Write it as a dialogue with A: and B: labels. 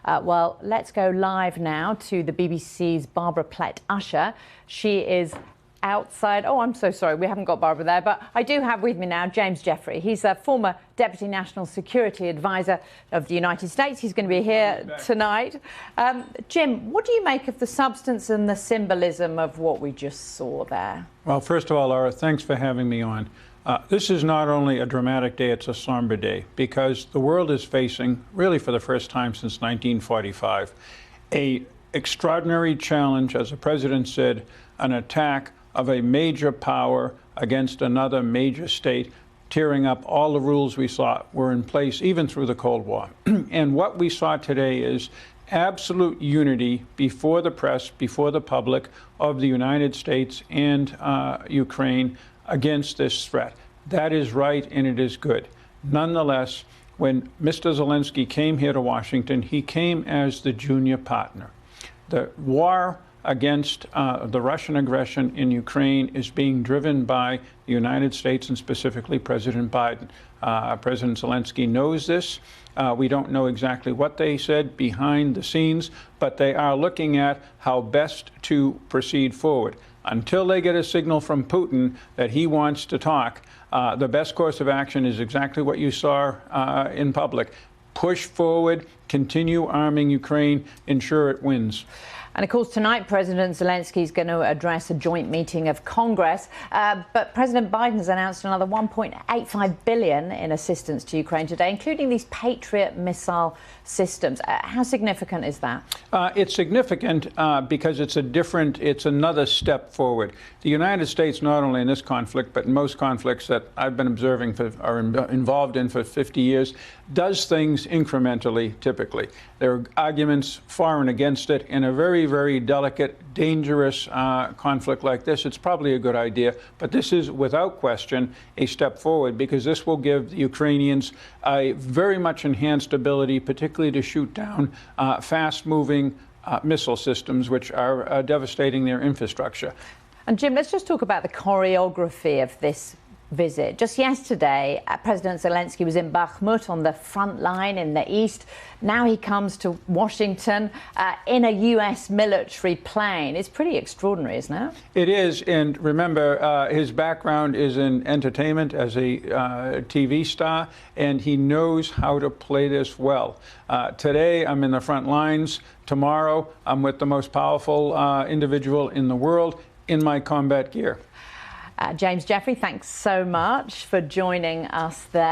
A: Well, let's go live now to the BBC's Barbara Plett-Usher. She is outside. Oh, I'm so sorry, we haven't got Barbara there, but I do have with me now James Jeffrey. He's a former Deputy National Security Advisor of the United States. He's going to be here tonight. Jim, what do you make of the substance and the symbolism of what we just saw there?
B: Well, first of all, Laura, thanks for having me on. This is not only a dramatic day, it's a somber day, because the world is facing, really for the first time since 1945, an extraordinary challenge, as the President said, an attack of a major power against another major state, tearing up all the rules we saw were in place even through the Cold War. And what we saw today is absolute unity before the press, before the public, of the United States and Ukraine against this threat. That is right, and it is good. Nonetheless, when Mr. Zelenskyy came here to Washington, he came as the junior partner. The war against the Russian aggression in Ukraine is being driven by the United States and specifically President Biden. President Zelenskyy knows this. We don't know exactly what they said behind the scenes, but they are looking at how best to proceed forward. Until they get a signal from Putin that he wants to talk, the best course of action is exactly what you saw in public. Push forward, continue arming Ukraine, ensure it wins.
A: And of course, tonight, President Zelenskyy is going to address a joint meeting of Congress. But President Biden has announced another $1.85 billion in assistance to Ukraine today, including these Patriot missile systems. How significant is that?
B: It's significant because it's another step forward. The United States, not only in this conflict, but in most conflicts that I've been observing or involved in for 50 years, does things incrementally, typically. There are arguments for and against it. In a very, very delicate, dangerous conflict like this, it's probably a good idea. But this is, without question, a step forward, because this will give the Ukrainians a very much enhanced ability, particularly to shoot down fast-moving missile systems, which are devastating their infrastructure.
A: And Jim, let's just talk about the choreography of this visit. Just yesterday, President Zelenskyy was in Bakhmut on the front line in the east. Now he comes to Washington in a U.S. military plane. It's pretty extraordinary, isn't it? It
B: is. And remember, his background is in entertainment as a TV star, and he knows how to play this well. Today, I'm in the front lines. Tomorrow, I'm with the most powerful individual in the world in my combat gear.
A: James Jeffrey, thanks so much for joining us there.